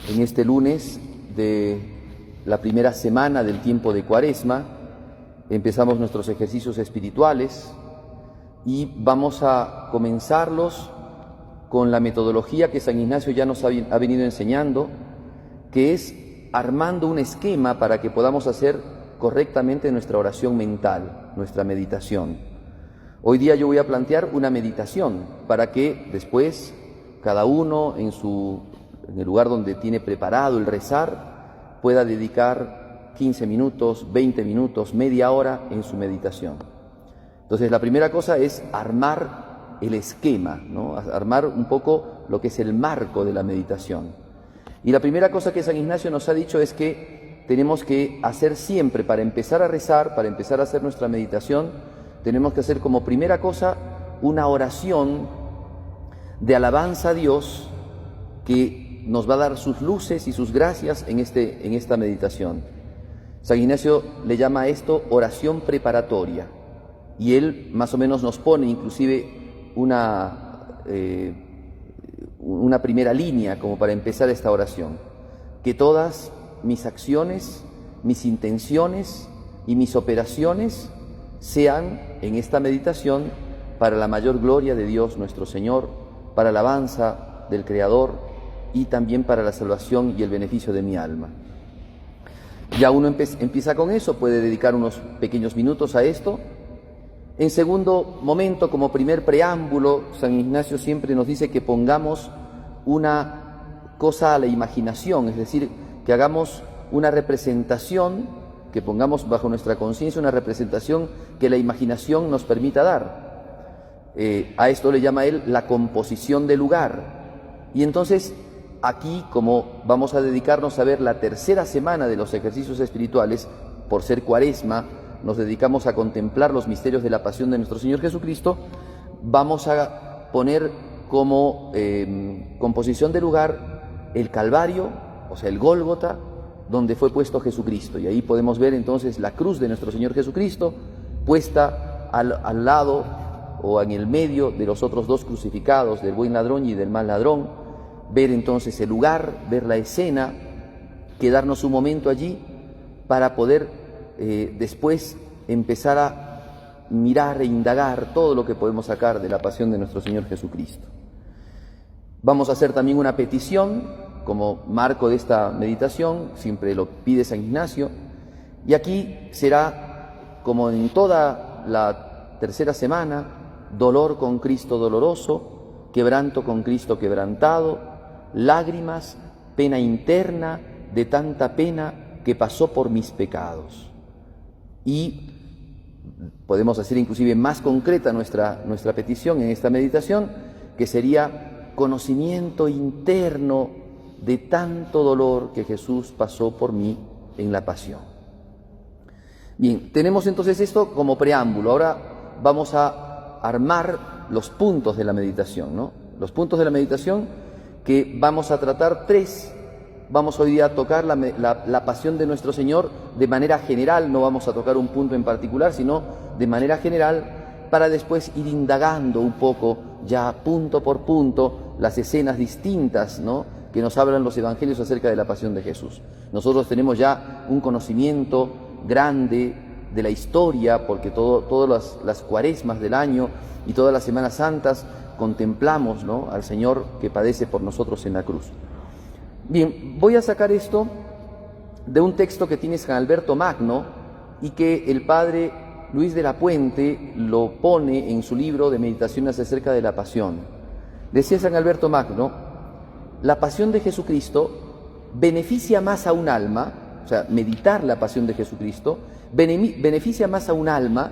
en este lunes de la primera semana del tiempo de Cuaresma. Empezamos nuestros ejercicios espirituales y vamos a comenzarlos con la metodología que San Ignacio ya nos ha venido enseñando, que es armando un esquema para que podamos hacer correctamente nuestra oración mental, nuestra meditación. Hoy día yo voy a plantear una meditación para que después cada uno en el lugar donde tiene preparado el rezar pueda dedicar 15 minutos, 20 minutos, media hora en su meditación. Entonces la primera cosa es armar el esquema, ¿no? Armar un poco lo que es el marco de la meditación. Y la primera cosa que San Ignacio nos ha dicho es que tenemos que hacer siempre, para empezar a rezar, para empezar a hacer nuestra meditación, tenemos que hacer como primera cosa una oración de alabanza a Dios que nos va a dar sus luces y sus gracias en esta meditación. San Ignacio le llama a esto oración preparatoria, y él más o menos nos pone inclusive una primera línea como para empezar esta oración: que todas mis acciones, mis intenciones y mis operaciones sean en esta meditación para la mayor gloria de Dios nuestro Señor, para la alabanza del Creador y también para la salvación y el beneficio de mi alma. Ya uno empieza con eso, puede dedicar unos pequeños minutos a esto. En segundo momento, como primer preámbulo, San Ignacio siempre nos dice que pongamos una cosa a la imaginación, es decir, que hagamos una representación, que pongamos bajo nuestra conciencia una representación que la imaginación nos permita dar. A esto le llama él la composición del lugar. Y entonces aquí, como vamos a dedicarnos a ver la tercera semana de los ejercicios espirituales, por ser Cuaresma, nos dedicamos a contemplar los misterios de la pasión de nuestro Señor Jesucristo, vamos a poner como composición de lugar el Calvario, o sea, el Gólgota, donde fue puesto Jesucristo. Y ahí podemos ver entonces la cruz de nuestro Señor Jesucristo puesta al lado o en el medio de los otros dos crucificados, del buen ladrón y del mal ladrón. Ver entonces el lugar, ver la escena, quedarnos un momento allí para poder después empezar a mirar e indagar todo lo que podemos sacar de la pasión de nuestro Señor Jesucristo. Vamos a hacer también una petición como marco de esta meditación, siempre lo pide San Ignacio, y aquí será, como en toda la tercera semana, dolor con Cristo doloroso, quebranto con Cristo quebrantado, lágrimas, pena interna de tanta pena que pasó por mis pecados. Y podemos hacer inclusive más concreta nuestra petición en esta meditación, que sería conocimiento interno de tanto dolor que Jesús pasó por mí en la pasión. Bien, tenemos entonces esto como preámbulo. Ahora vamos a armar los puntos de la meditación, ¿no? Los puntos de la meditación, que vamos a tratar tres. Vamos hoy día a tocar la pasión de nuestro Señor de manera general, no vamos a tocar un punto en particular, sino de manera general, para después ir indagando un poco, ya punto por punto, las escenas distintas, ¿no?, que nos hablan los evangelios acerca de la pasión de Jesús. Nosotros tenemos ya un conocimiento grande de la historia, porque todas las cuaresmas del año y todas las Semanas Santas contemplamos, ¿no?, al Señor que padece por nosotros en la cruz. Bien, voy a sacar esto de un texto que tiene San Alberto Magno y que el padre Luis de la Puente lo pone en su libro de meditaciones acerca de la pasión. Decía San Alberto Magno: la pasión de Jesucristo beneficia más a un alma, o sea, meditar la pasión de Jesucristo beneficia más a un alma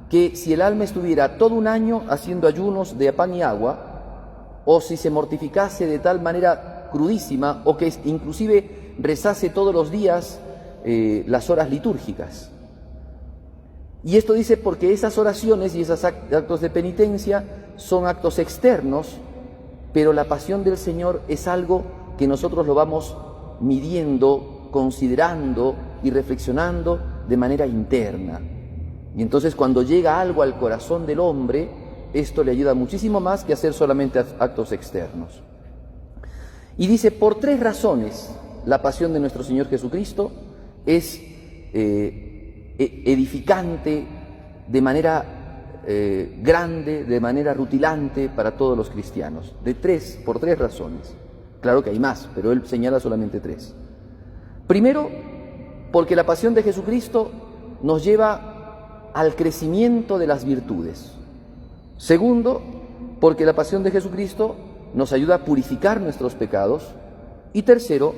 que si el alma estuviera todo un año haciendo ayunos de pan y agua, o si se mortificase de tal manera crudísima, o que inclusive rezase todos los días las horas litúrgicas. Y esto dice porque esas oraciones y esos actos de penitencia son actos externos, pero la pasión del Señor es algo que nosotros lo vamos midiendo, considerando y reflexionando de manera interna. Y entonces cuando llega algo al corazón del hombre, esto le ayuda muchísimo más que hacer solamente actos externos. Y dice, por 3 razones la pasión de nuestro Señor Jesucristo es edificante de manera grande, de manera rutilante para todos los cristianos. Por 3 razones. Claro que hay más, pero él señala solamente 3. Primero, porque la pasión de Jesucristo nos lleva al crecimiento de las virtudes. Segundo, porque la pasión de Jesucristo nos ayuda a purificar nuestros pecados. Y tercero,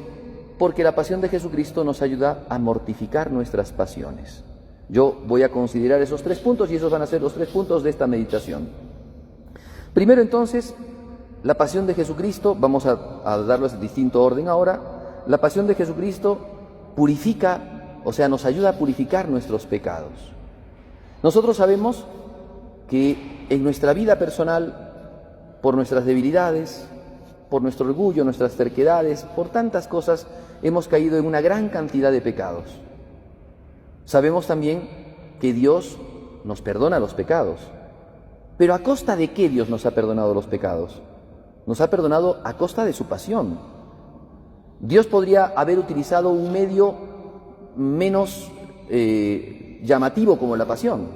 porque la pasión de Jesucristo nos ayuda a mortificar nuestras pasiones. Yo voy a considerar esos 3 puntos y esos van a ser los 3 puntos de esta meditación. Primero entonces, la pasión de Jesucristo, vamos a darles distinto orden ahora. La pasión de Jesucristo purifica, o sea, nos ayuda a purificar nuestros pecados. Nosotros sabemos que en nuestra vida personal, por nuestras debilidades, por nuestro orgullo, nuestras terquedades, por tantas cosas, hemos caído en una gran cantidad de pecados. Sabemos también que Dios nos perdona los pecados. Pero ¿a costa de qué Dios nos ha perdonado los pecados? Nos ha perdonado a costa de su pasión. Dios podría haber utilizado un medio menos llamativo como la pasión,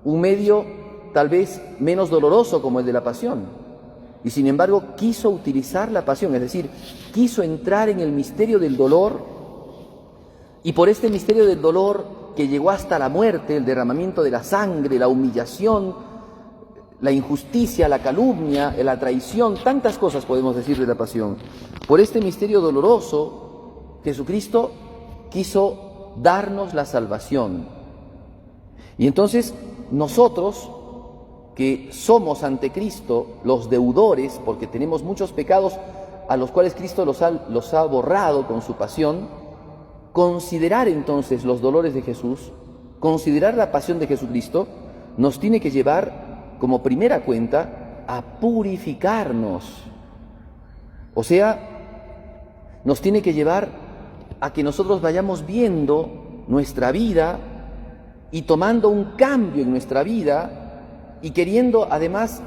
un medio tal vez menos doloroso como el de la pasión, y sin embargo quiso utilizar la pasión, es decir, quiso entrar en el misterio del dolor, y por este misterio del dolor que llegó hasta la muerte, el derramamiento de la sangre, la humillación, la injusticia, la calumnia, la traición, tantas cosas podemos decir de la pasión. Por este misterio doloroso, Jesucristo quiso darnos la salvación. Y entonces nosotros, que somos ante Cristo los deudores, porque tenemos muchos pecados a los cuales Cristo los ha borrado con su pasión, considerar entonces los dolores de Jesús, considerar la pasión de Jesucristo, nos tiene que llevar como primera cuenta a purificarnos. O sea, nos tiene que llevar a que nosotros vayamos viendo nuestra vida y tomando un cambio en nuestra vida y queriendo además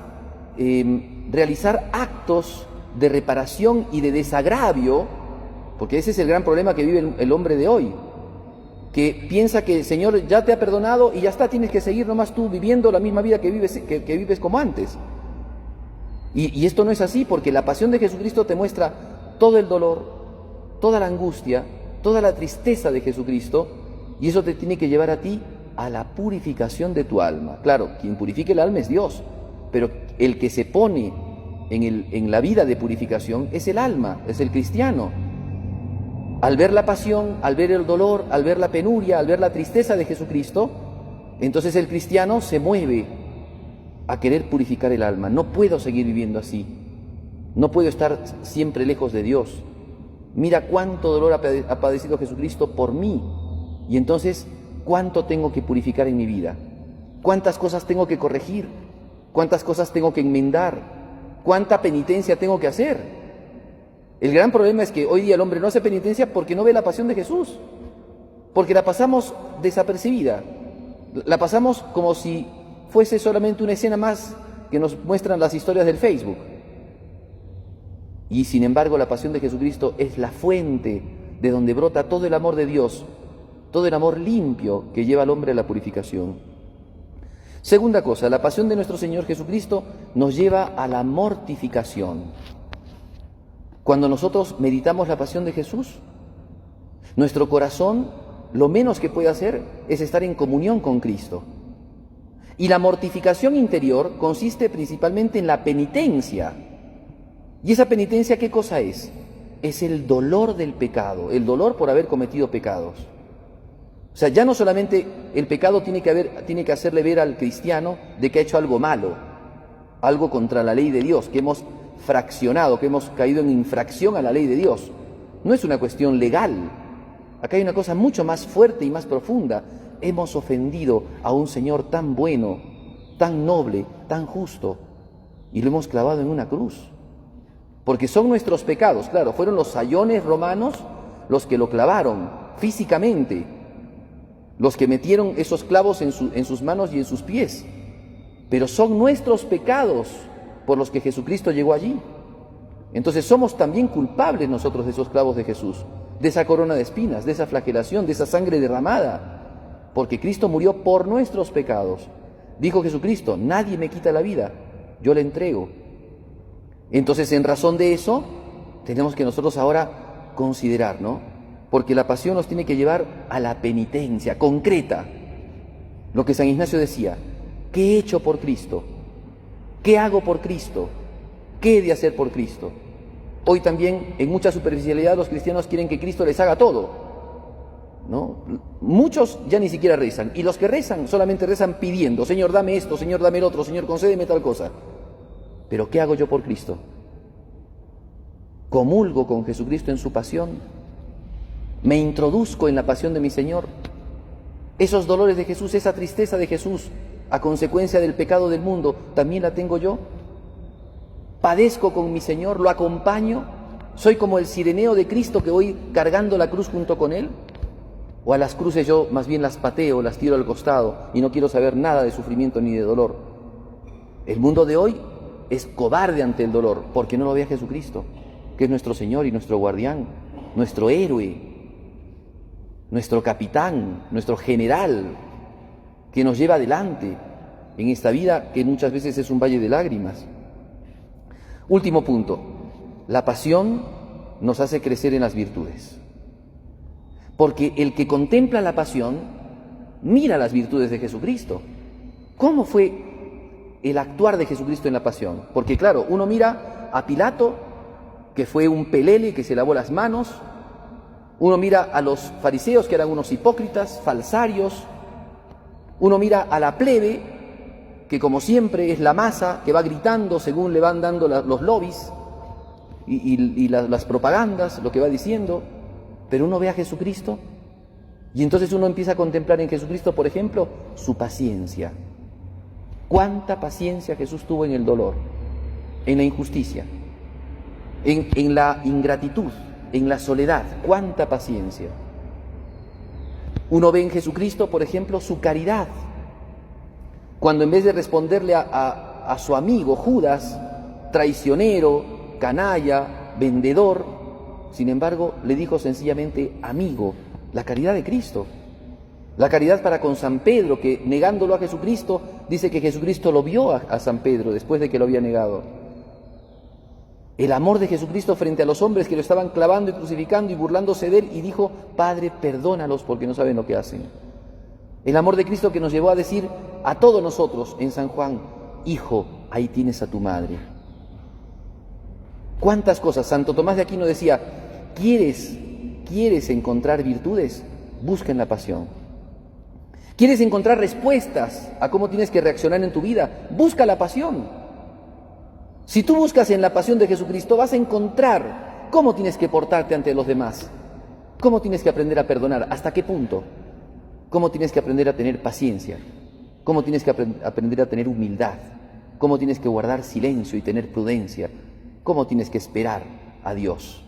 realizar actos de reparación y de desagravio, porque ese es el gran problema que vive el hombre de hoy, que piensa que el Señor ya te ha perdonado y ya está, tienes que seguir nomás tú viviendo la misma vida que vives como antes. Y esto no es así, porque la pasión de Jesucristo te muestra todo el dolor, toda la angustia, toda la tristeza de Jesucristo, y eso te tiene que llevar a ti a la purificación de tu alma. Claro, quien purifica el alma es Dios, pero el que se pone en la vida de purificación es el alma, es el cristiano. Al ver la pasión, al ver el dolor, al ver la penuria, al ver la tristeza de Jesucristo, entonces el cristiano se mueve a querer purificar el alma. No puedo seguir viviendo así. No puedo estar siempre lejos de Dios. Mira cuánto dolor ha padecido Jesucristo por mí. Y entonces, ¿cuánto tengo que purificar en mi vida? ¿Cuántas cosas tengo que corregir? ¿Cuántas cosas tengo que enmendar? ¿Cuánta penitencia tengo que hacer? El gran problema es que hoy día el hombre no hace penitencia porque no ve la pasión de Jesús, porque la pasamos desapercibida, la pasamos como si fuese solamente una escena más que nos muestran las historias del Facebook. Y sin embargo la pasión de Jesucristo es la fuente de donde brota todo el amor de Dios, todo el amor limpio que lleva al hombre a la purificación. Segunda cosa, la pasión de nuestro Señor Jesucristo nos lleva a la mortificación. Cuando nosotros meditamos la pasión de Jesús, nuestro corazón lo menos que puede hacer es estar en comunión con Cristo. Y la mortificación interior consiste principalmente en la penitencia. ¿Y esa penitencia qué cosa es? Es el dolor del pecado, el dolor por haber cometido pecados. O sea, ya no solamente el pecado tiene que hacerle ver al cristiano de que ha hecho algo malo, algo contra la ley de Dios, que hemos fraccionado, que hemos caído en infracción a la ley de Dios. No es una cuestión legal. Acá hay una cosa mucho más fuerte y más profunda. Hemos ofendido a un Señor tan bueno, tan noble, tan justo, y lo hemos clavado en una cruz. Porque son nuestros pecados, claro, fueron los sayones romanos los que lo clavaron físicamente, los que metieron esos clavos en sus manos y en sus pies. Pero son nuestros pecados por los que Jesucristo llegó allí. Entonces somos también culpables nosotros de esos clavos de Jesús, de esa corona de espinas, de esa flagelación, de esa sangre derramada, porque Cristo murió por nuestros pecados. Dijo Jesucristo, nadie me quita la vida, yo la entrego. Entonces, en razón de eso, tenemos que nosotros ahora considerar, ¿no? Porque la pasión nos tiene que llevar a la penitencia concreta. Lo que San Ignacio decía, ¿qué he hecho por Cristo? ¿Qué hago por Cristo? ¿Qué he de hacer por Cristo? Hoy también, en mucha superficialidad, los cristianos quieren que Cristo les haga todo, ¿no? Muchos ya ni siquiera rezan, y los que rezan solamente rezan pidiendo, Señor, dame esto, Señor, dame el otro, Señor, concédeme tal cosa. Pero ¿qué hago yo por Cristo? ¿Comulgo con Jesucristo en su pasión? ¿Me introduzco en la pasión de mi Señor? Esos dolores de Jesús, esa tristeza de Jesús, a consecuencia del pecado del mundo, ¿también la tengo yo? ¿Padezco con mi Señor? ¿Lo acompaño? ¿Soy como el sireneo de Cristo que voy cargando la cruz junto con Él? ¿O a las cruces yo más bien las pateo, las tiro al costado y no quiero saber nada de sufrimiento ni de dolor? El mundo de hoy es cobarde ante el dolor porque no lo ve a Jesucristo, que es nuestro Señor y nuestro guardián, nuestro héroe, nuestro capitán, nuestro general, que nos lleva adelante en esta vida que muchas veces es un valle de lágrimas. Último punto, la pasión nos hace crecer en las virtudes, porque el que contempla la pasión mira las virtudes de Jesucristo. ¿Cómo fue el actuar de Jesucristo en la pasión? Porque claro, uno mira a Pilato, que fue un pelele que se lavó las manos, uno mira a los fariseos que eran unos hipócritas, falsarios, uno mira a la plebe, que como siempre es la masa que va gritando según le van dando los lobbies y las propagandas, lo que va diciendo, pero uno ve a Jesucristo y entonces uno empieza a contemplar en Jesucristo, por ejemplo, su paciencia. ¿Cuánta paciencia Jesús tuvo en el dolor, en la injusticia, en la ingratitud, en la soledad? ¿Cuánta paciencia? Uno ve en Jesucristo, por ejemplo, su caridad. Cuando en vez de responderle a su amigo Judas, traicionero, canalla, vendedor, sin embargo, le dijo sencillamente amigo, la caridad de Cristo. La caridad para con San Pedro, que negándolo a Jesucristo, dice que Jesucristo lo vio a San Pedro después de que lo había negado. El amor de Jesucristo frente a los hombres que lo estaban clavando y crucificando y burlándose de él, y dijo, Padre, perdónalos porque no saben lo que hacen. El amor de Cristo que nos llevó a decir a todos nosotros en San Juan, Hijo, ahí tienes a tu madre. ¿Cuántas cosas? Santo Tomás de Aquino decía, ¿quieres encontrar virtudes? Busca en la pasión. ¿Quieres encontrar respuestas a cómo tienes que reaccionar en tu vida? Busca la pasión. Si tú buscas en la pasión de Jesucristo, vas a encontrar cómo tienes que portarte ante los demás, cómo tienes que aprender a perdonar, hasta qué punto, cómo tienes que aprender a tener paciencia, cómo tienes que aprender a tener humildad, cómo tienes que guardar silencio y tener prudencia, cómo tienes que esperar a Dios.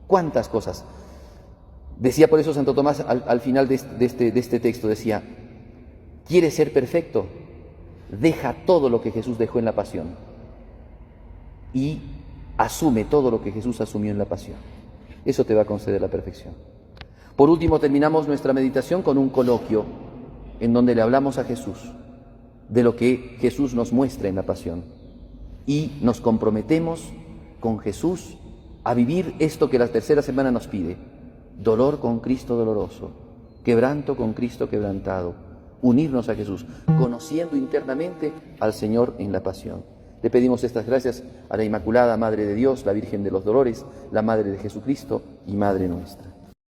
¿Cuántas cosas? Decía por eso Santo Tomás al final de este texto, decía, ¿quieres ser perfecto? Deja todo lo que Jesús dejó en la pasión y asume todo lo que Jesús asumió en la pasión. Eso te va a conceder la perfección. Por último, terminamos nuestra meditación con un coloquio en donde le hablamos a Jesús de lo que Jesús nos muestra en la pasión y nos comprometemos con Jesús a vivir esto que la tercera semana nos pide: dolor con Cristo doloroso, quebranto con Cristo quebrantado, unirnos a Jesús, conociendo internamente al Señor en la pasión. Le pedimos estas gracias a la Inmaculada Madre de Dios, la Virgen de los Dolores, la Madre de Jesucristo y Madre nuestra.